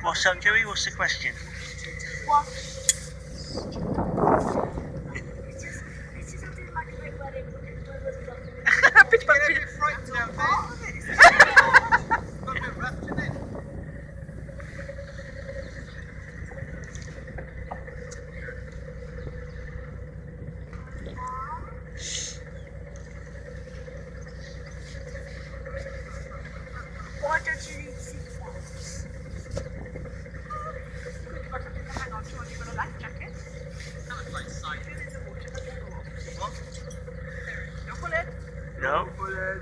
What's up, Joey? What's the question? What? It's just something like a big wedding. Bit frightened down there. Got a bit rough, didn't it? Why don't you need seatbelts? Hang on, Sean, you've got a life jacket. That was like sight. Get in the water, but don't go off. What? Don't pull it. No? Bullet.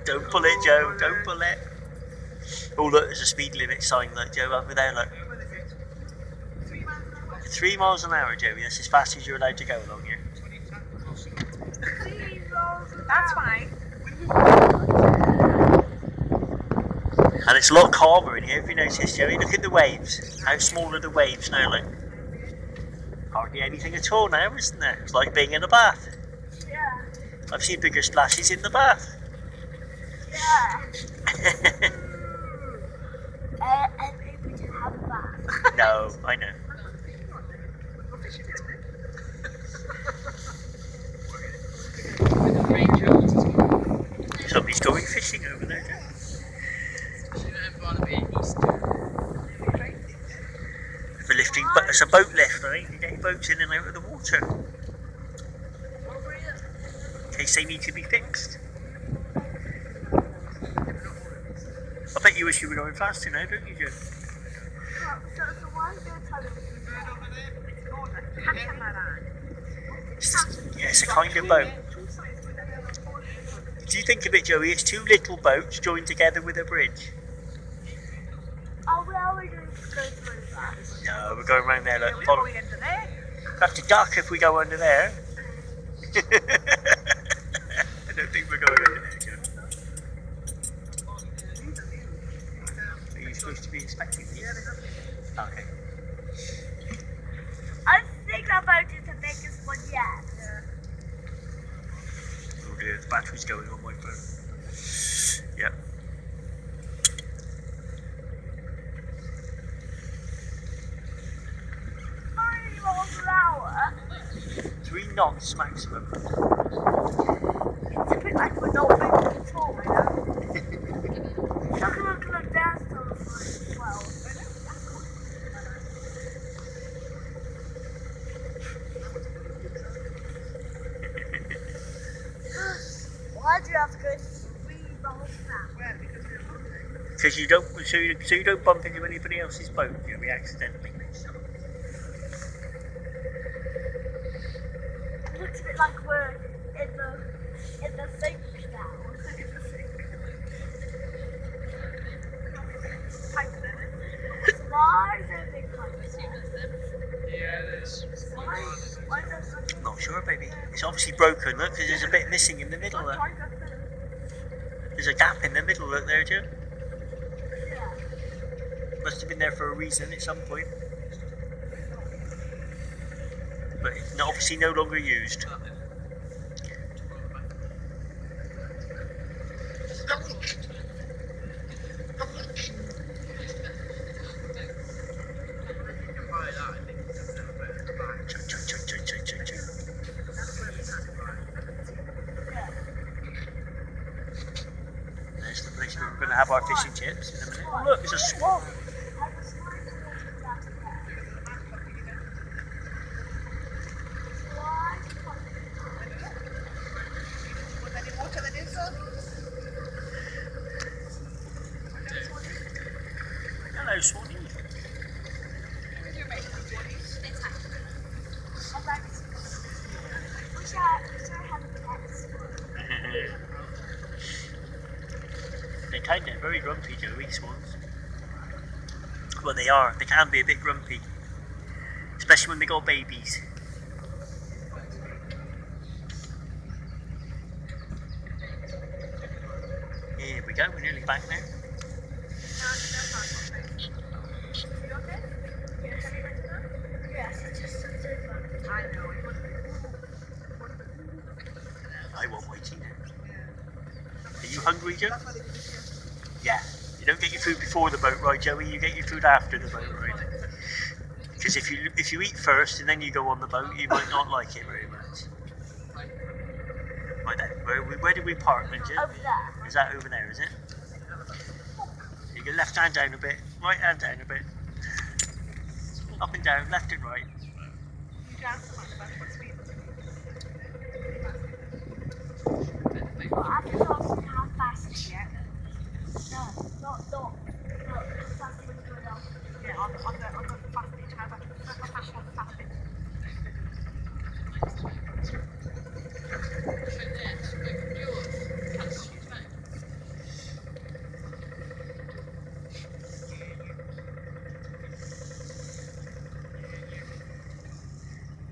Don't pull it, Joe. Don't pull it. Oh, look, there's a speed limit sign, look, Joe, over there, look. What is it? 3 miles an hour. 3 miles an hour, Joey. That's as fast as you're allowed to go along here. 20 tons. That's fine. And it's a lot calmer in here, if you notice, Joey. Look at the waves. How small are the waves now, look? Hardly anything at all now, isn't there? It's like being in a bath. Yeah. I've seen bigger splashes in the bath. Yeah. And maybe we can have a bath. No, I know. We're fishing down there. Somebody's going fishing over there, Joe. For lifting, but it's a boat lift, I think. You get your boats in and out of the water. In case they need to be fixed. I bet you wish you were going faster now, don't you, Joe? So why is there a ton of Yeah, it's a kind of boat. Do you think of it, Joey? It's two little boats joined together with a bridge. Oh, we are going to go through that. No, we're going around there. We're Look, not follow. going into there. We have to duck if we go under there. I don't think we're going under there, Joe. Are you supposed to be inspecting these? Okay. I think that boat is the biggest one yet. Oh dear, the battery's going on my phone. Yep. Hour. 3 knots maximum. It's a bit like we're not moving at all, you know. Look, there's still like 12. Why do you have to go through the whole map? Well, because we're hungry. Because you don't, so you don't bump into anybody else's boat, Joey, accidentally. It looks a bit like we're in the sink now. Why is there a big pipe there? Yeah, there's. Why is there something? Not sure, baby. It's obviously broken, look, because there's a bit missing in the middle there. There's a gap in the middle, look there, Joe. Yeah. Must have been there for a reason at some point. But it's obviously no longer used. There's the place where we're going to have our fishing chips in a minute. Oh, look, there's a swan. Was there any water that is on? Hello, Swanee. They're kind of very grumpy, Joey, swans. Well, they are. They can be a bit grumpy. Especially when they got babies. Here we go, we're nearly back now. I know. I want my tea now. Are you hungry, Joe? Yeah. don't get your food before the boat ride, Joey. You get your food after the boat ride. Because if you eat first and then you go on the boat, you might not like it very much. Right then, where did we park, Lindsay? Over there. Is that over there? Is it? You go left hand down a bit, right hand down a bit, up and down, left and right. Well, I can also have fast yet. No, not. Fast when you go down. Yeah, on the fast pitch, how about the fast on the fast pitch?